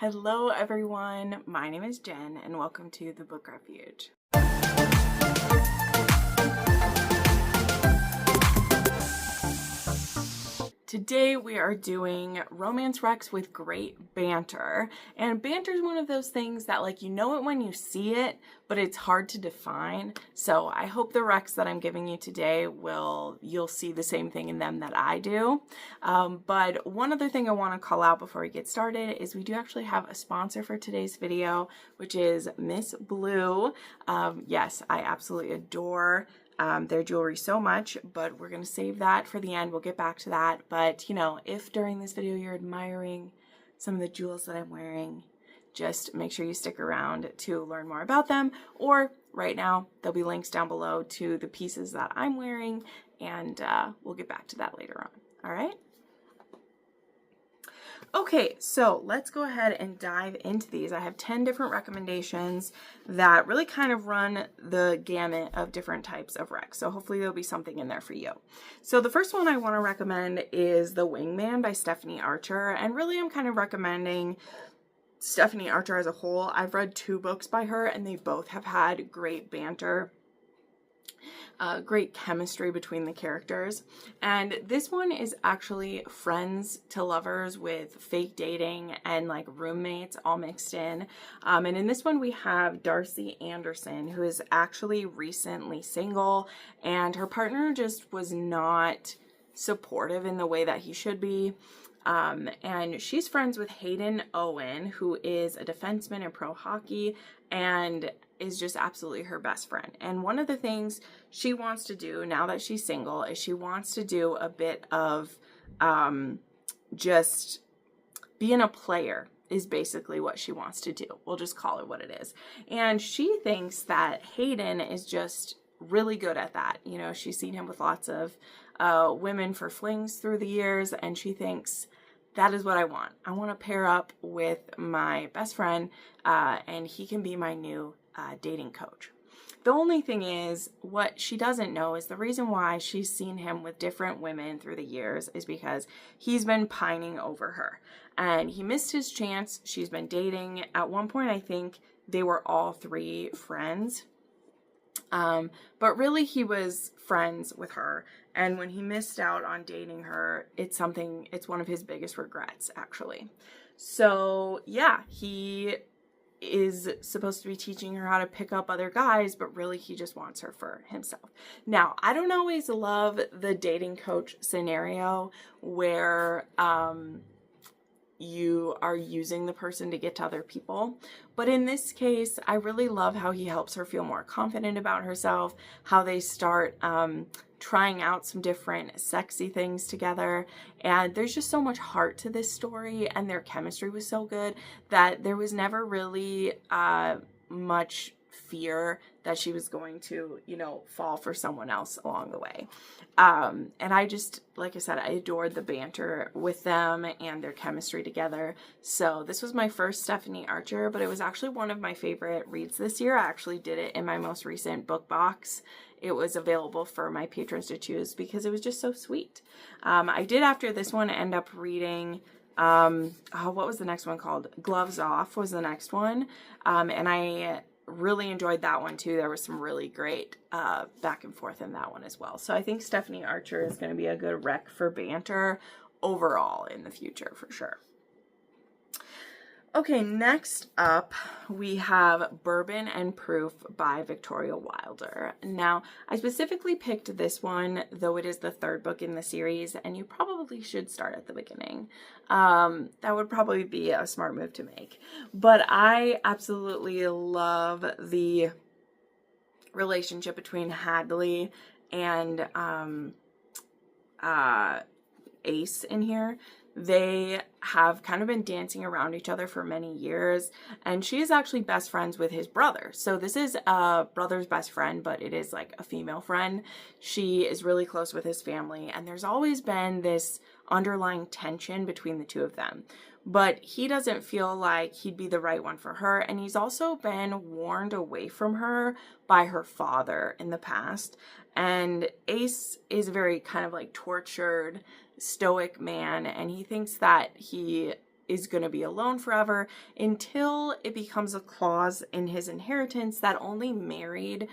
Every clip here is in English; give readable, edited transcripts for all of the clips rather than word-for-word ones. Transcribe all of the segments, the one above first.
Hello everyone, my name is Jen and welcome to the Book Refuge. Today we are doing romance recs with great banter, and banter is one of those things that you know it when you see it, but it's hard to define. So I hope the recs that I'm giving you today you'll see the same thing in them that I do. But one other thing I want to call out before we get started is we do actually have a sponsor for today's video, which is Miss Blue. Yes, I absolutely adore their jewelry so much, but we're going to save that for the end. We'll get back to that. But, if during this video you're admiring some of the jewels that I'm wearing, just make sure you stick around to learn more about them. Or right now, there'll be links down below to the pieces that I'm wearing, and we'll get back to that later on. All right? Okay, so let's go ahead and dive into these. I have 10 different recommendations that really kind of run the gamut of different types of recs. So hopefully there'll be something in there for you. So the first one I want to recommend is The Wingman by Stephanie Archer. And really I'm kind of recommending Stephanie Archer as a whole. I've read 2 books by her and they both have had great banter. Great chemistry between the characters, and this one is actually friends to lovers with fake dating and roommates all mixed in. And in this one we have Darcy Anderson, who is actually recently single, and her partner just was not supportive in the way that he should be. And she's friends with Hayden Owen, who is a defenseman in pro hockey and is just absolutely her best friend. And one of the things she wants to do now that she's single is she wants to do a bit of just being a player is basically what she wants to do. We'll just call it what it is. And she thinks that Hayden is just really good at that. She's seen him with lots of women for flings through the years, and she thinks that is what I want. I want to pair up with my best friend, and he can be my new dating coach. The only thing is, what she doesn't know is the reason why she's seen him with different women through the years is because he's been pining over her. And he missed his chance. She's been dating. At one point, I think they were all 3 friends. But really he was friends with her. And when he missed out on dating her, it's one of his biggest regrets, actually. So yeah, he is supposed to be teaching her how to pick up other guys, but really he just wants her for himself. Now, I don't always love the dating coach scenario where, you are using the person to get to other people. But in this case, I really love how he helps her feel more confident about herself, how they start trying out some different sexy things together. And there's just so much heart to this story, and their chemistry was so good that there was never really much fear that she was going to, fall for someone else along the way. And I just, like I said, I adored the banter with them and their chemistry together. So this was my first Stephanie Archer, but it was actually one of my favorite reads this year. I actually did it in my most recent book box. It was available for my patrons to choose because it was just so sweet. I did, after this one, end up reading what was the next one called? Gloves Off was the next one. And I really enjoyed that one too. There was some really great back and forth in that one as well. So I think Stephanie Archer is going to be a good rec for banter overall in the future for sure. Okay, next up we have Bourbon and Proof by Victoria Wilder. Now, I specifically picked this one, though it is the 3rd book in the series, and you probably should start at the beginning. That would probably be a smart move to make. But I absolutely love the relationship between Hadley and Ace in here. They have kind of been dancing around each other for many years, and she is actually best friends with his brother. So this is a brother's best friend, but it is a female friend. She is really close with his family, and there's always been this underlying tension between the 2 of them. But he doesn't feel like he'd be the right one for her, and he's also been warned away from her by her father in the past. And Ace is very kind of tortured, stoic man, and he thinks that he is going to be alone forever until it becomes a clause in his inheritance that only married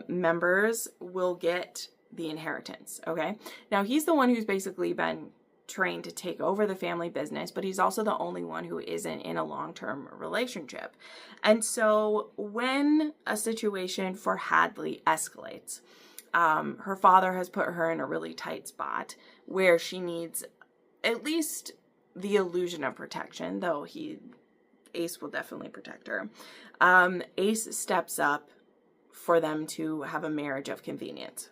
members will get the inheritance. Okay. Now he's the one who's basically been trained to take over the family business, but he's also the only one who isn't in a long-term relationship. And so when a situation for Hadley escalates, her father has put her in a really tight spot where she needs at least the illusion of protection, though Ace will definitely protect her. Ace steps up for them to have a marriage of convenience,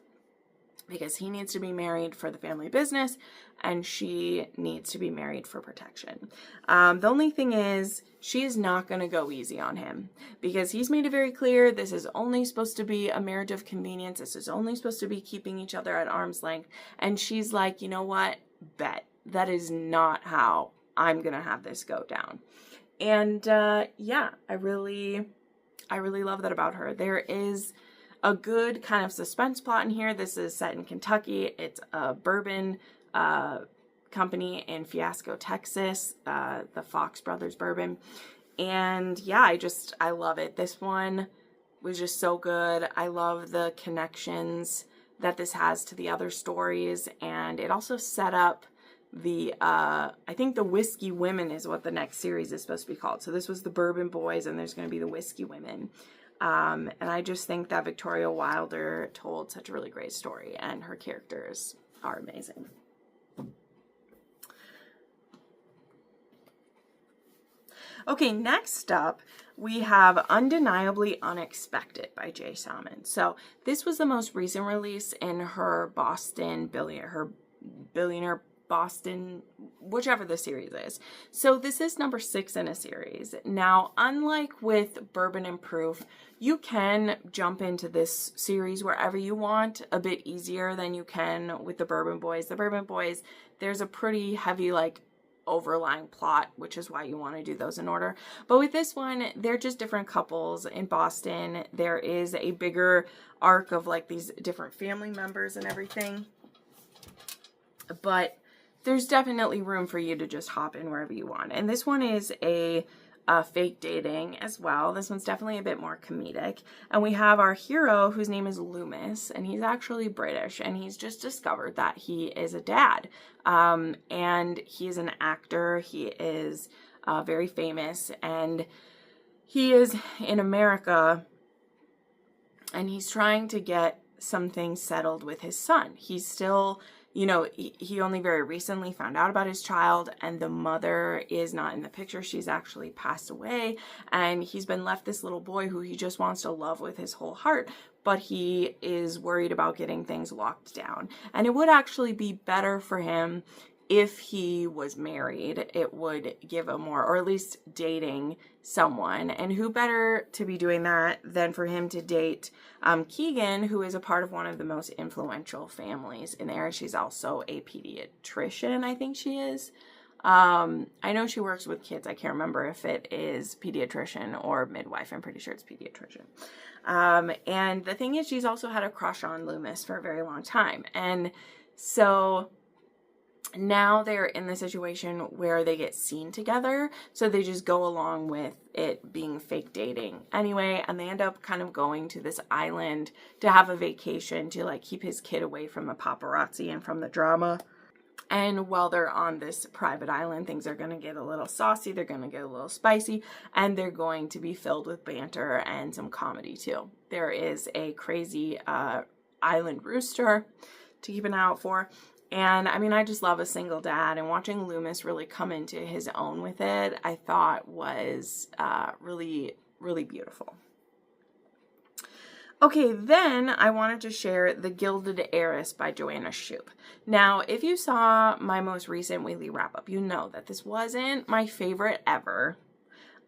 because he needs to be married for the family business and she needs to be married for protection. The only thing is, she's not going to go easy on him, because he's made it very clear this is only supposed to be a marriage of convenience. This is only supposed to be keeping each other at arm's length. And she's like, you know what? Bet. That is not how I'm going to have this go down. And yeah, I really love that about her. There is a good kind of suspense plot in here. This is set in Kentucky. It's a bourbon company in Fiasco, Texas, the Fox Brothers bourbon. And yeah, I love it. This one was just so good. I love the connections that this has to the other stories. And it also set up the, I think the Whiskey Women is what the next series is supposed to be called. So this was the Bourbon Boys, and there's going to be the Whiskey Women. And I just think that Victoria Wilder told such a really great story, and her characters are amazing. Okay, next up, we have Undeniably Unexpected by J. Salmon. So this was the most recent release in her billionaire Boston, whichever the series is. So this is number 6 in a series. Now, unlike with Bourbon and Proof, you can jump into this series wherever you want a bit easier than you can with the Bourbon Boys. The Bourbon Boys, there's a pretty heavy, like, overlying plot, which is why you want to do those in order. But with this one, they're just different couples in Boston. There is a bigger arc of like these different family members and everything. But there's definitely room for you to just hop in wherever you want. And this one is a fake dating as well. This one's definitely a bit more comedic. And we have our hero, whose name is Loomis, and he's actually British, and he's just discovered that he is a dad. And he's an actor. He is very famous, and he is in America, and he's trying to get some things settled with his son. He's still, you know, he only very recently found out about his child, and the mother is not in the picture. She's actually passed away, and he's been left this little boy who he just wants to love with his whole heart, but he is worried about getting things locked down. And it would actually be better for him if he was married. It would give a more, or at least dating someone. And who better to be doing that than for him to date Keegan, who is a part of one of the most influential families in there. She's also a pediatrician, I think she is. I know she works with kids. I can't remember if it is pediatrician or midwife. I'm pretty sure it's pediatrician. And the thing is, she's also had a crush on Loomis for a very long time. And so now they're in the situation where they get seen together, so they just go along with it being fake dating anyway, and they end up kind of going to this island to have a vacation to like keep his kid away from the paparazzi and from the drama. And while they're on this private island, things are going to get a little saucy, they're going to get a little spicy, and they're going to be filled with banter and some comedy too. There is a crazy island rooster to keep an eye out for. And I mean, I just love a single dad, and watching Loomis really come into his own with it, I thought was really, really beautiful. Okay, then I wanted to share The Gilded Ays by Joanna Shupe. Now, if you saw my most recent weekly wrap-up, you know that this wasn't my favorite ever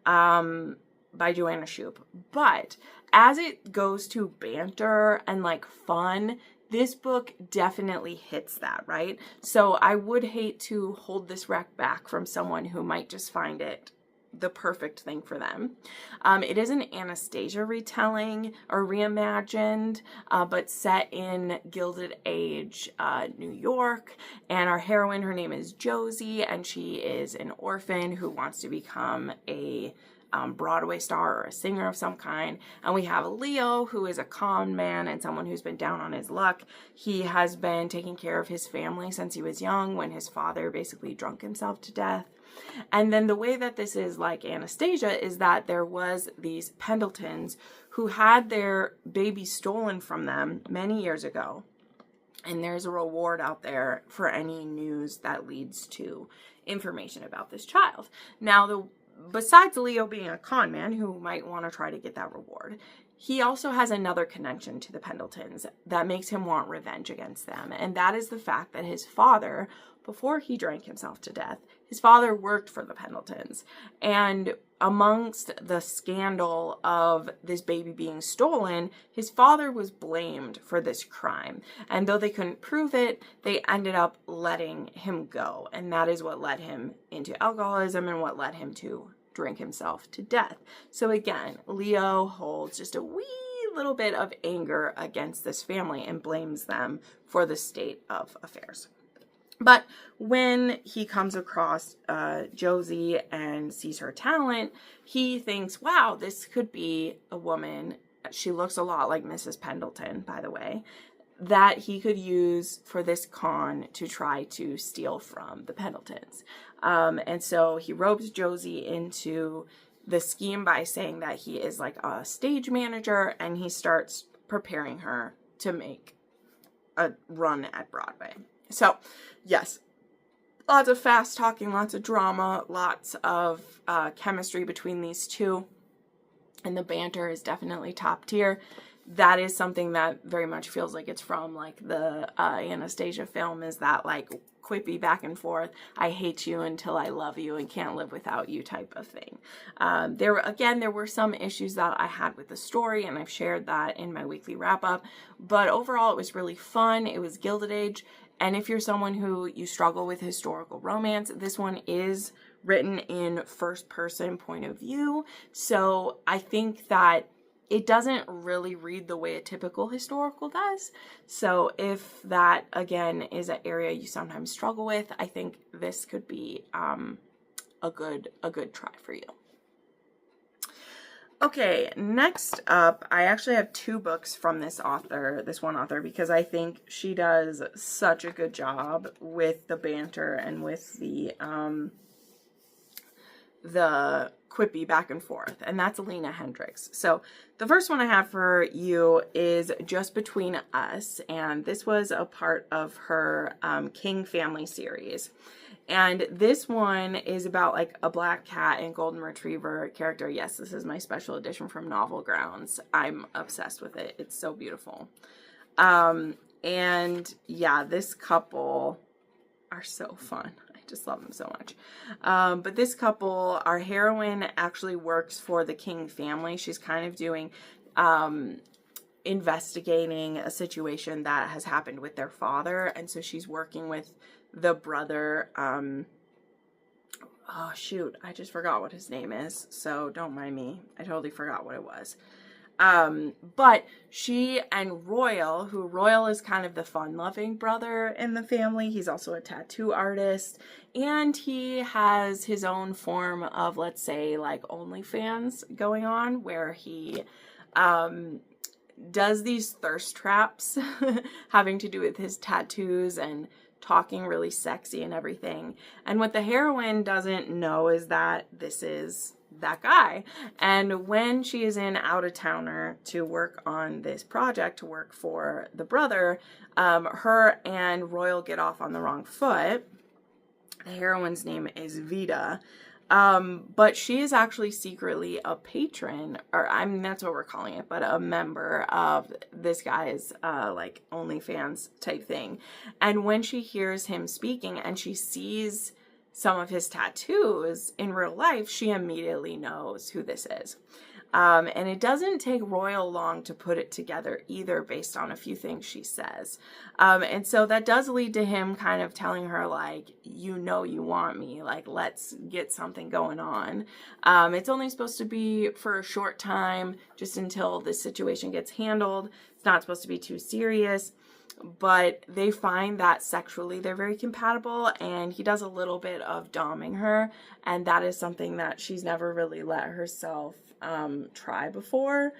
by Joanna Shupe. But as it goes to banter and like fun, this book definitely hits that, right? So I would hate to hold this rec back from someone who might just find it the perfect thing for them. It is an Anastasia retelling or reimagined, but set in Gilded Age, New York. And our heroine, her name is Josie, and she is an orphan who wants to become a Broadway star or a singer of some kind. And we have Leo, who is a con man and someone who's been down on his luck. He has been taking care of his family since he was young, when his father basically drunk himself to death. And then the way that this is like Anastasia is that there was these Pendletons who had their baby stolen from them many years ago. And there's a reward out there for any news that leads to information about this child. Now, besides Leo being a con man who might want to try to get that reward, he also has another connection to the Pendletons that makes him want revenge against them. And that is the fact that his father, before he drank himself to death, his father worked for the Pendletons. And amongst the scandal of this baby being stolen, his father was blamed for this crime. And though they couldn't prove it, they ended up letting him go. And that is what led him into alcoholism and what led him to drink himself to death. So again, Leo holds just a wee little bit of anger against this family and blames them for the state of affairs. But when he comes across Josie and sees her talent, he thinks, wow, this could be a woman. She looks a lot like Mrs. Pendleton, by the way, that he could use for this con to try to steal from the Pendletons. And so he ropes Josie into the scheme by saying that he is like a stage manager, and he starts preparing her to make a run at Broadway. So, yes, lots of fast talking, lots of drama, lots of chemistry between these two. And the banter is definitely top tier. That is something that very much feels like it's from like the Anastasia film, is that like quippy back and forth, I hate you until I love you and can't live without you type of thing. There were some issues that I had with the story, and I've shared that in my weekly wrap up, but overall it was really fun. It was Gilded Age. And if you're someone who you struggle with historical romance, this one is written in first person point of view. So I think that it doesn't really read the way a typical historical does. So if that, again, is an area you sometimes struggle with, I think this could be a good try for you. Okay, next up, I actually have two books from this one author, because I think she does such a good job with the banter and with the quippy back and forth, and that's Lena Hendrix. So the first one I have for you is Just Between Us, and this was a part of her King family series. And this one is about like a black cat and golden retriever character. Yes, this is my special edition from Novel Grounds. I'm obsessed with it. It's so beautiful. And yeah, this couple are so fun. I just love them so much. But this couple, our heroine actually works for the King family. She's kind of doing investigating a situation that has happened with their father. And so she's working with the brother, oh shoot, I just forgot what his name is, so don't mind me. I totally forgot what it was. But she and Royal is kind of the fun-loving brother in the family. He's also a tattoo artist, and he has his own form of, let's say, like OnlyFans going on, where he does these thirst traps having to do with his tattoos and talking really sexy and everything. And what the heroine doesn't know is that this is that guy. And when she is in out-of-towner to work on this project, to work for the brother, her and Royal get off on the wrong foot. The heroine's name is Vita. But she is actually secretly a patron, or I mean, that's what we're calling it, but a member of this guy's, like OnlyFans type thing. And when she hears him speaking and she sees some of his tattoos in real life, she immediately knows who this is. And it doesn't take Royal long to put it together either, based on a few things she says. And so that does lead to him kind of telling her, like, you know you want me, like, let's get something going on. It's only supposed to be for a short time, just until this situation gets handled. It's not supposed to be too serious. But they find that sexually they're very compatible, and he does a little bit of doming her, and that is something that she's never really let herself try before,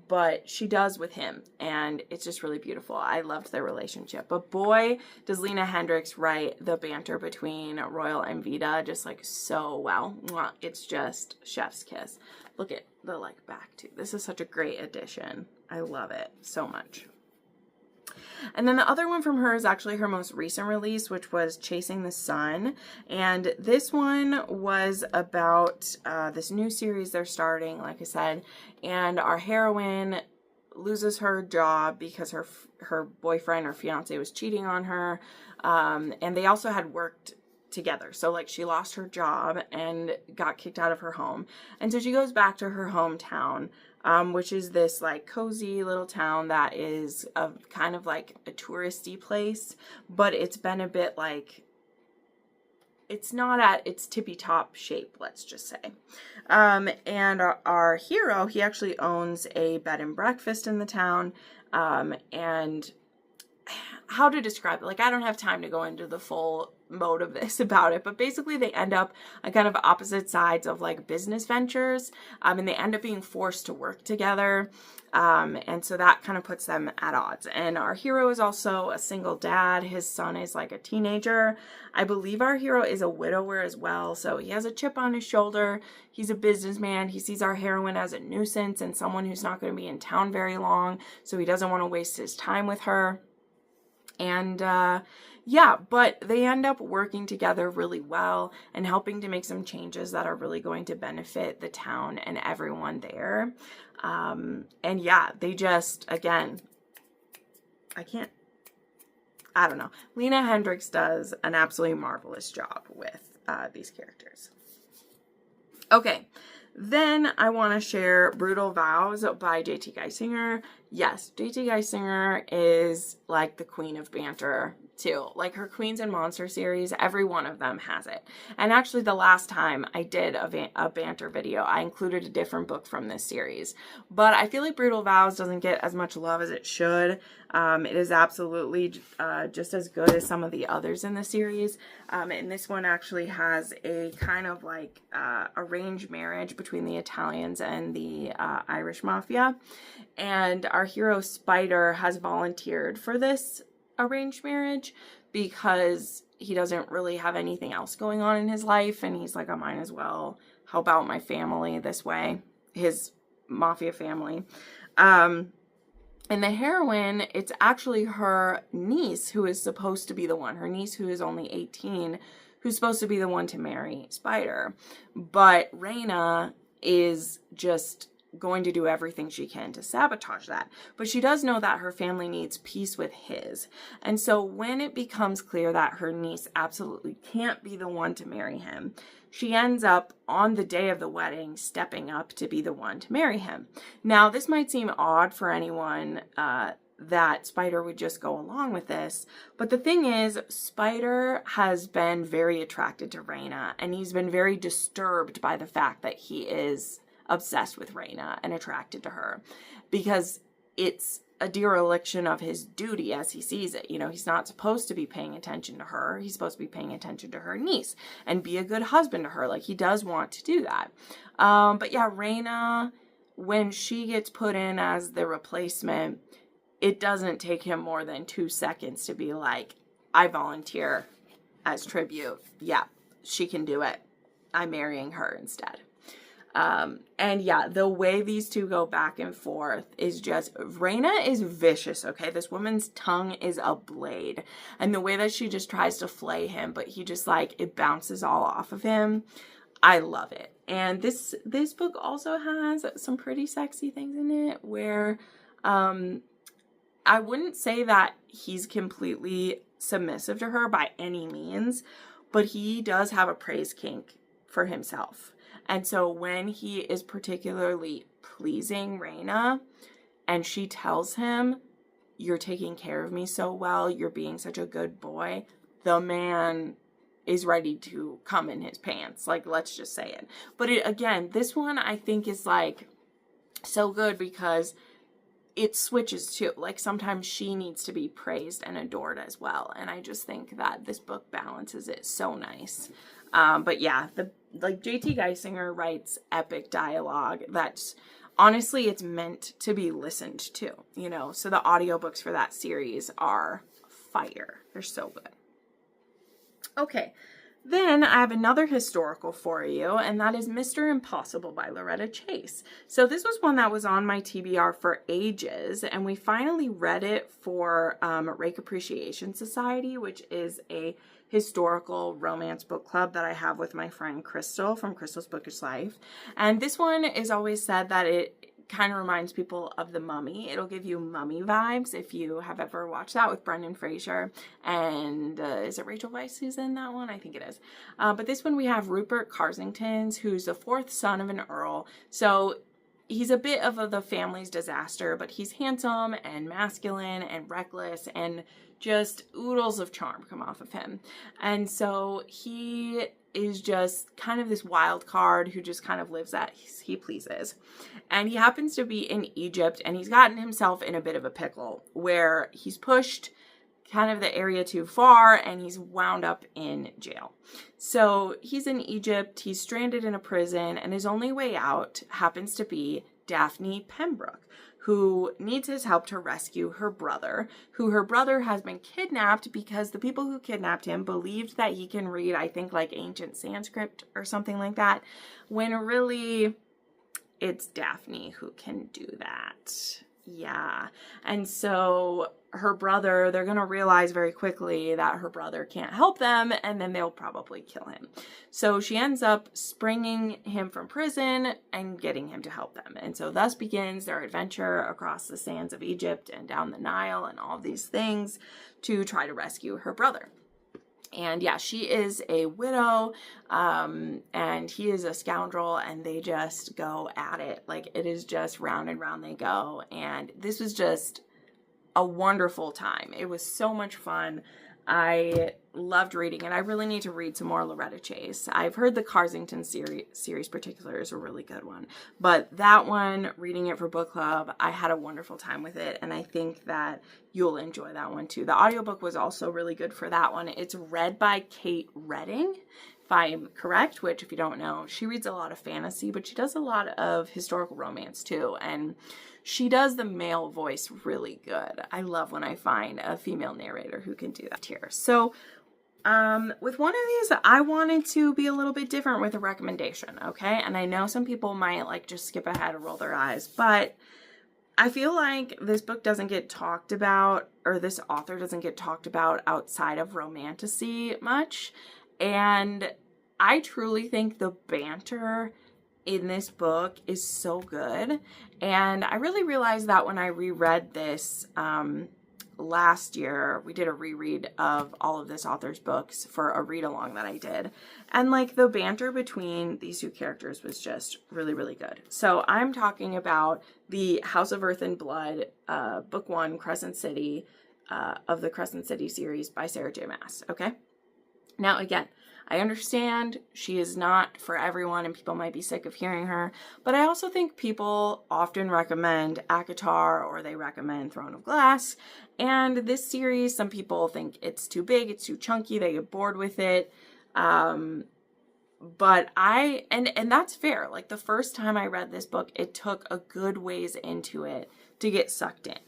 but she does with him, and it's just really beautiful. I loved their relationship. But boy, does Lena Hendrix write the banter between Royal and Vida just like so well. Mwah. It's just chef's kiss. Look at the like back too. This is such a great addition. I love it so much. And then the other one from her is actually her most recent release, which was Chasing the Sun. And this one was about this new series they're starting, like I said. And our heroine loses her job because her boyfriend or fiance was cheating on her. And they also had worked together. So like she lost her job and got kicked out of her home. And so she goes back to her hometown, which is this like cozy little town that is a kind of like a touristy place, but it's been a bit like, it's not at its tippy top shape, let's just say. And our hero, he actually owns a bed and breakfast in the town. And how to describe it, like I don't have time to go into the full mode of this about it, but basically they end up on kind of opposite sides of like business ventures, and they end up being forced to work together, and so that kind of puts them at odds. And our hero is also a single dad. His son is like a teenager. I believe our hero is a widower as well, so he has a chip on his shoulder. He's a businessman. He sees our heroine as a nuisance and someone who's not going to be in town very long, so he doesn't want to waste his time with her. And yeah, but they end up working together really well and helping to make some changes that are really going to benefit the town and everyone there. And yeah, they just, again, I don't know. Lena Hendrix does an absolutely marvelous job with these characters. Okay. Then I want to share Brutal Vows by J.T. Geisinger. Yes, J.T. Geisinger is like the queen of banter too. Like her Queens and Monster series, every one of them has it. And actually the last time I did a banter video, I included a different book from this series. But I feel like Brutal Vows doesn't get as much love as it should. It is absolutely just as good as some of the others in the series. And this one actually has a kind of like arranged marriage between the Italians and the Irish Mafia. And our hero Spider has volunteered for this arranged marriage because he doesn't really have anything else going on in his life, and he's like, I might as well help out my family this way, his mafia family. And the heroine, it's actually her niece who is supposed to be the one, her niece who is only 18, who's supposed to be the one to marry Spider. But Raina is just going to do everything she can to sabotage that. But she does know that her family needs peace with his. And so when it becomes clear that her niece absolutely can't be the one to marry him, she ends up on the day of the wedding stepping up to be the one to marry him. Now, this might seem odd for anyone that Spider would just go along with this. But the thing is, Spider has been very attracted to Raina, and he's been very disturbed by the fact that he is obsessed with Raina and attracted to her, because it's a dereliction of his duty as he sees it. You know, he's not supposed to be paying attention to her. He's supposed to be paying attention to her niece and be a good husband to her. Like, he does want to do that. But yeah, Raina, when she gets put in as the replacement, it doesn't take him more than 2 seconds to be like, I volunteer as tribute. Yeah, she can do it. I'm marrying her instead. And yeah, the way these two go back and forth is just, Raina is vicious, okay? This woman's tongue is a blade. And the way that she just tries to flay him, but he just like, it bounces all off of him. I love it. And this book also has some pretty sexy things in it where, I wouldn't say that he's completely submissive to her by any means, but he does have a praise kink for himself. And so when he is particularly pleasing Raina and she tells him, you're taking care of me so well, you're being such a good boy, the man is ready to come in his pants. Like, let's just say it. But again, this one I think is like so good because it switches too. Like, sometimes she needs to be praised and adored as well. And I just think that this book balances it so nice. But yeah, J.T. Geisinger writes epic dialogue that's, honestly, it's meant to be listened to, you know. So the audiobooks for that series are fire. They're so good. Okay, then I have another historical for you, and that is Mr. Impossible by Loretta Chase. So this was one that was on my TBR for ages, and we finally read it for Rake Appreciation Society, which is a historical romance book club that I have with my friend Crystal from Crystal's Bookish Life. And this one is always said that it kind of reminds people of The Mummy. It'll give you mummy vibes if you have ever watched that with Brendan Fraser. And is it Rachel Weisz who's in that one? I think it is. But this one we have Rupert Carsington, who's the fourth son of an earl. So he's a bit of the family's disaster, but he's handsome and masculine and reckless, and just oodles of charm come off of him. And so he is just kind of this wild card who just kind of lives as he pleases. And he happens to be in Egypt, and he's gotten himself in a bit of a pickle where he's pushed kind of the area too far and he's wound up in jail. So he's in Egypt, he's stranded in a prison, and his only way out happens to be Daphne Pembroke, who needs his help to rescue her brother, who her brother has been kidnapped because the people who kidnapped him believed that he can read, I think, like ancient Sanskrit or something like that, when really it's Daphne who can do that. Yeah. And so her brother, they're going to realize very quickly that her brother can't help them, and then they'll probably kill him. So she ends up springing him from prison and getting him to help them. And so thus begins their adventure across the sands of Egypt and down the Nile and all these things to try to rescue her brother. And yeah, she is a widow, and he is a scoundrel, and they just go at it. Like, it is just round and round they go. And this was just a wonderful time. It was so much fun. I loved reading it. I really need to read some more Loretta Chase. I've heard the Carsington series particular is a really good one. But that one, reading it for book club, I had a wonderful time with it. And I think that you'll enjoy that one too. The audiobook was also really good for that one. It's read by Kate Redding, if I'm correct, which, if you don't know, she reads a lot of fantasy, but she does a lot of historical romance too. And she does the male voice really good. I love when I find a female narrator who can do that here. So with one of these, I wanted to be a little bit different with a recommendation, okay? And I know some people might like just skip ahead and roll their eyes, but I feel like this book doesn't get talked about, or this author doesn't get talked about outside of romantasy much. And I truly think the banter in this book is so good. And I really realized that when I reread this last year. We did a reread of all of this author's books for a read-along that I did. And like the banter between these two characters was just really, really good. So I'm talking about the House of Earth and Blood, book 1, Crescent City, of the Crescent City series by Sarah J. Maas. Okay. Now, again, I understand she is not for everyone and people might be sick of hearing her, but I also think people often recommend ACOTAR or they recommend Throne of Glass. And this series, some people think it's too big, it's too chunky, they get bored with it. But and that's fair. Like the first time I read this book, it took a good ways into it to get sucked in.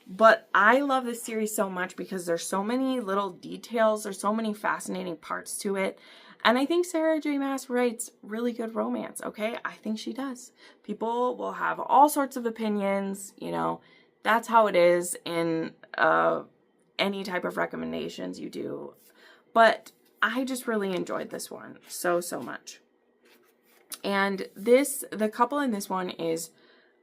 But I love this series so much because there's so many little details. There's so many fascinating parts to it. And I think Sarah J. Maas writes really good romance, okay? I think she does. People will have all sorts of opinions, you know. That's how it is in any type of recommendations you do. But I just really enjoyed this one so much. And the couple in this one is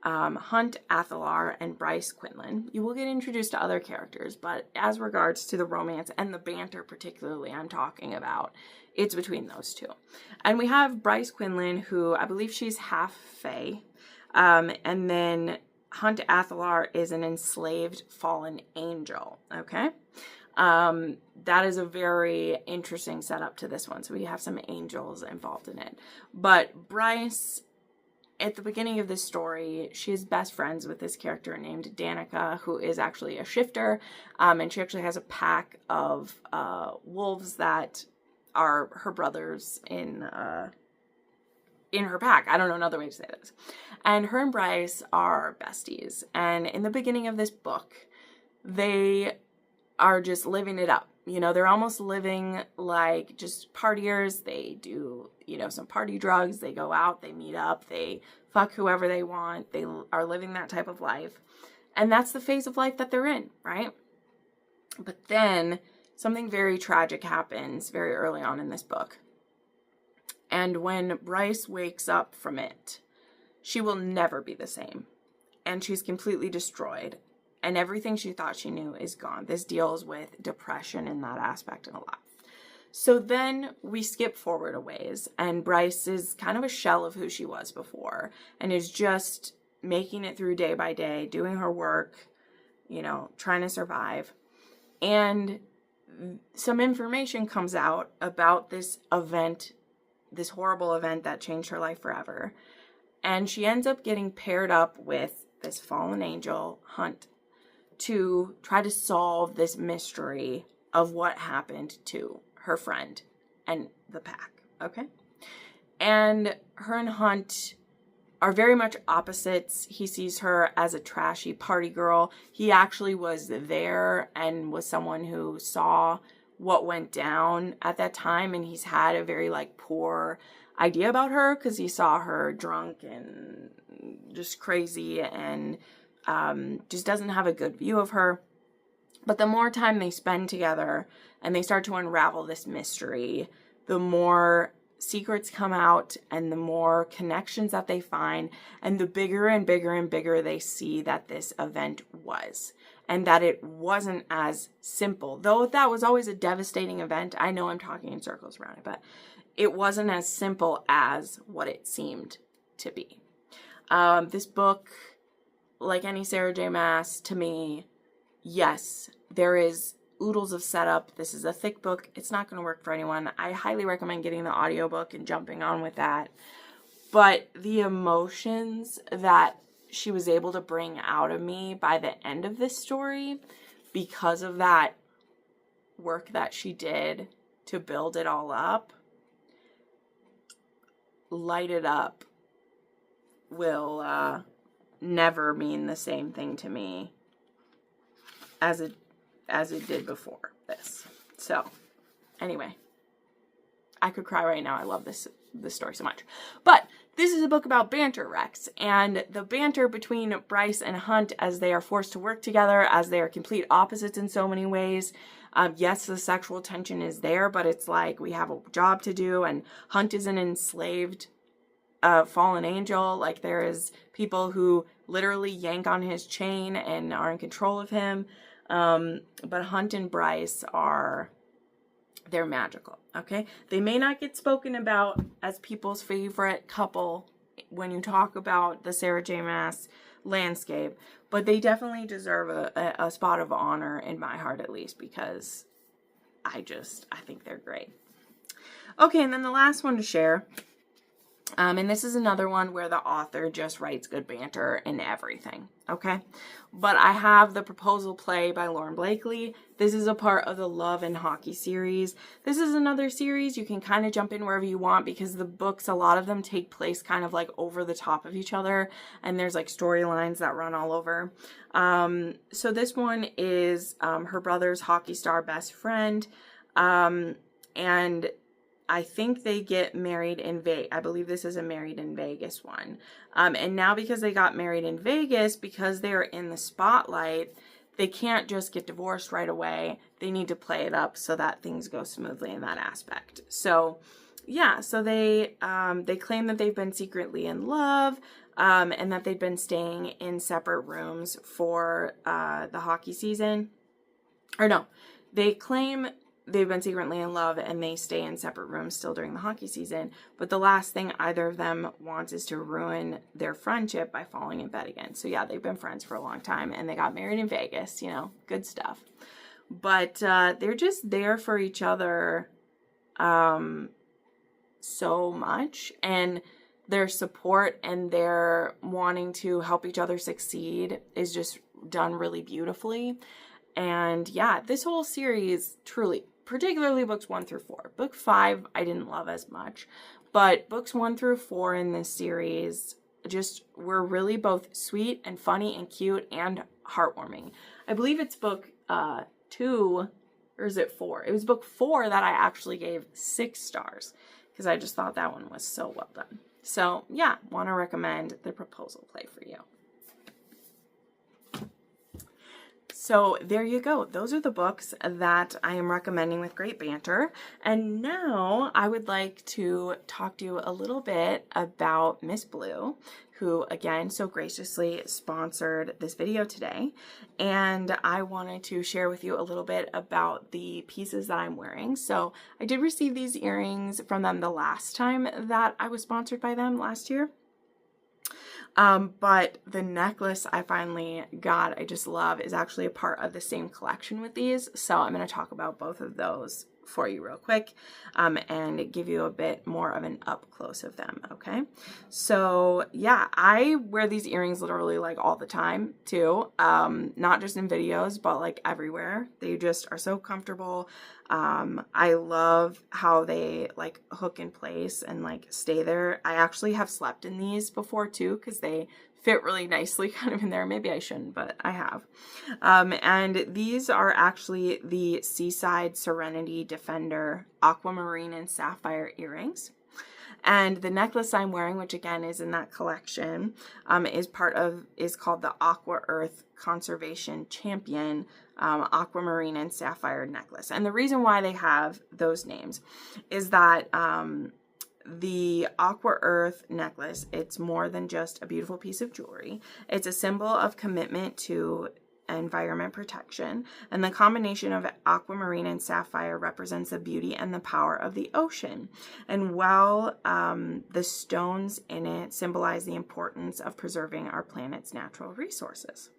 Hunt Athalar and Bryce Quinlan. You will get introduced to other characters, but as regards to the romance and the banter particularly I'm talking about, it's between those two. And we have Bryce Quinlan, who I believe she's half Fae. And then Hunt Athalar is an enslaved fallen angel. Okay. That is a very interesting setup to this one. So we have some angels involved in it. But Bryce, at the beginning of this story, she is best friends with this character named Danica, who is actually a shifter. And she actually has a pack of wolves that are her brothers in her pack. I don't know another way to say this. And her and Bryce are besties. And in the beginning of this book, they are just living it up. You know, they're almost living like just partiers. They do, you know, some party drugs. They go out, they meet up, they fuck whoever they want. They are living that type of life. And that's the phase of life that they're in, right? But then something very tragic happens very early on in this book. And when Bryce wakes up from it, she will never be the same. And she's completely destroyed. And everything she thought she knew is gone. This deals with depression in that aspect and a lot. So then we skip forward a ways, and Bryce is kind of a shell of who she was before, and is just making it through day by day, doing her work, you know, trying to survive. And some information comes out about this event, this horrible event that changed her life forever. And she ends up getting paired up with this fallen angel, Hunt, to try to solve this mystery of what happened to her friend and the pack, okay? And her and Hunt are very much opposites. He sees her as a trashy party girl. He actually was there and was someone who saw what went down at that time, and he's had a very, like, poor idea about her because he saw her drunk and just crazy and just doesn't have a good view of her. But the more time they spend together and they start to unravel this mystery, the more secrets come out and the more connections that they find, and the bigger and bigger and bigger they see that this event was, and that it wasn't as simple. Though that was always a devastating event. I know I'm talking in circles around it, but it wasn't as simple as what it seemed to be. This book, like any Sarah J. Maas, to me, yes, there is oodles of setup. This is a thick book. It's not going to work for anyone. I highly recommend getting the audiobook and jumping on with that. But the emotions that she was able to bring out of me by the end of this story, because of that work that she did to build it all up, Light It Up will never mean the same thing to me as it did before this. So, anyway, I could cry right now. I love this story so much. But this is a book about banter, Rex, and the banter between Bryce and Hunt as they are forced to work together, as they are complete opposites in so many ways. Yes, the sexual tension is there, but it's like we have a job to do, and Hunt is an enslaved fallen angel. Like, there is people who literally yank on his chain and are in control of him. But Hunt and Bryce they're magical, okay? They may not get spoken about as people's favorite couple when you talk about the Sarah J. Maas landscape, but they definitely deserve a spot of honor in my heart, at least, because I think they're great. Okay, and then the last one to share, and this is another one where the author just writes good banter in everything, okay? But I have The Proposal Play by Lauren Blakely. This is a part of the Love and Hockey series. This is another series you can kind of jump in wherever you want, because the books, a lot of them take place kind of like over the top of each other, and there's like storylines that run all over. So this one is her brother's hockey star best friend, and I think they get married in Vegas. I believe this is a Married in Vegas one. And now because they got married in Vegas, because they're in the spotlight, they can't just get divorced right away. They need to play it up so that things go smoothly in that aspect. So, yeah, so they claim that they've been secretly in love, and that they've been staying in separate rooms for the hockey season. Or no, they claim they've been secretly in love and they stay in separate rooms still during the hockey season. But the last thing either of them wants is to ruin their friendship by falling in bed again. So yeah, they've been friends for a long time and they got married in Vegas, you know, good stuff. But they're just there for each other so much, and their support and their wanting to help each other succeed is just done really beautifully. And yeah, this whole series, truly, particularly books 1 through 4. Book 5, I didn't love as much, but books 1 through 4 in this series just were really both sweet and funny and cute and heartwarming. I believe it's book 2, or is it 4? It was book 4 that I actually gave 6 stars because I just thought that one was so well done. So yeah, want to recommend The Proposal Play for you. So there you go. Those are the books that I am recommending with great banter. And now I would like to talk to you a little bit about Miss Blue, who again so graciously sponsored this video today. And I wanted to share with you a little bit about the pieces that I'm wearing. So I did receive these earrings from them the last time that I was sponsored by them last year. But the necklace I finally got, I just love, is actually a part of the same collection with these. So I'm going to talk about both of those for you real quick, and give you a bit more of an up close of them. Okay. So yeah, I wear these earrings literally like all the time too. Not just in videos, but like everywhere. They just are so comfortable. I love how they like hook in place and like stay there. I actually have slept in these before too, because they fit really nicely kind of in there. Maybe I shouldn't, but I have. And these are actually the Seaside Serenity Defender Aquamarine and Sapphire earrings. And the necklace I'm wearing, which again is in that collection, is called the Aqua Earth Conservation Champion Aquamarine and Sapphire necklace. And the reason why they have those names is that the Aqua Earth necklace, it's more than just a beautiful piece of jewelry. It's a symbol of commitment to environment protection, and the combination of aquamarine and sapphire represents the beauty and the power of the ocean. And while the stones in it symbolize the importance of preserving our planet's natural resources.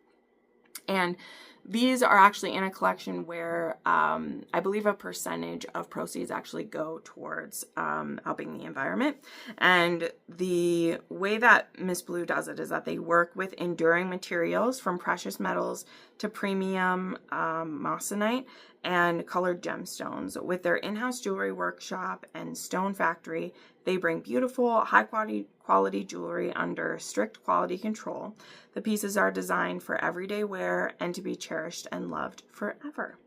And these are actually in a collection where I believe a percentage of proceeds actually go towards helping the environment. And the way that Miss Blue does it is that they work with enduring materials from precious metals to premium moissanite and colored gemstones. With their in-house jewelry workshop and stone factory, they bring beautiful, high-quality jewelry under strict quality control. The pieces are designed for everyday wear and to be cherished and loved forever.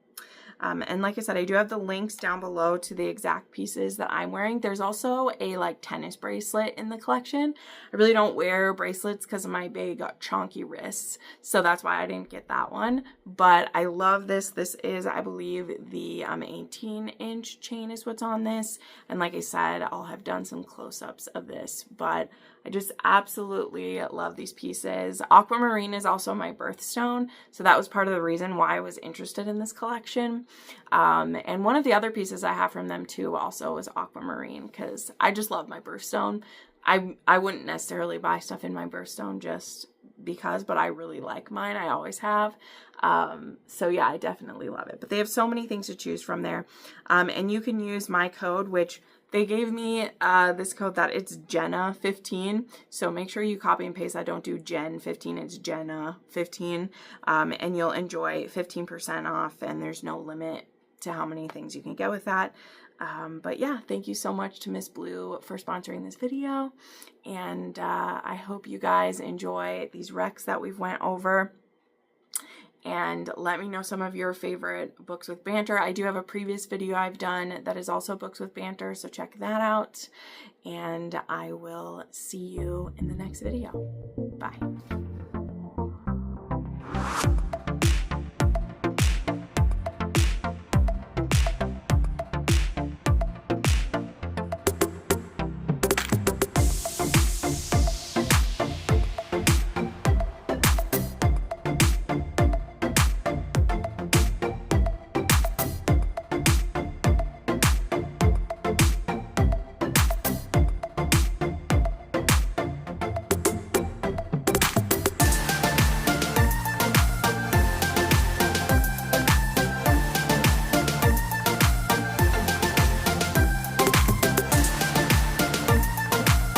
And like I said, I do have the links down below to the exact pieces that I'm wearing. There's also a like tennis bracelet in the collection. I really don't wear bracelets because of my big chonky wrists, so that's why I didn't get that one. But I love this. This is, I believe, the 18-inch chain is what's on this. And like I said, I'll have done some close-ups of this, but I just absolutely love these pieces. Aquamarine is also my birthstone, so that was part of the reason why I was interested in this collection. And one of the other pieces I have from them too also is aquamarine, because I just love my birthstone. I wouldn't necessarily buy stuff in my birthstone just because, but I really like mine. I always have. So yeah, I definitely love it. But they have so many things to choose from there. And you can use my code, which they gave me this code that it's Jenna15. So make sure you copy and paste that. Don't do Jen15, it's Jenna15. And you'll enjoy 15% off, and there's no limit to how many things you can get with that. But yeah, thank you so much to Miss Blue for sponsoring this video. And I hope you guys enjoy these recs that we've went over. And let me know some of your favorite books with banter. I do have a previous video I've done that is also books with banter, so check that out. And I will see you in the next video. Bye.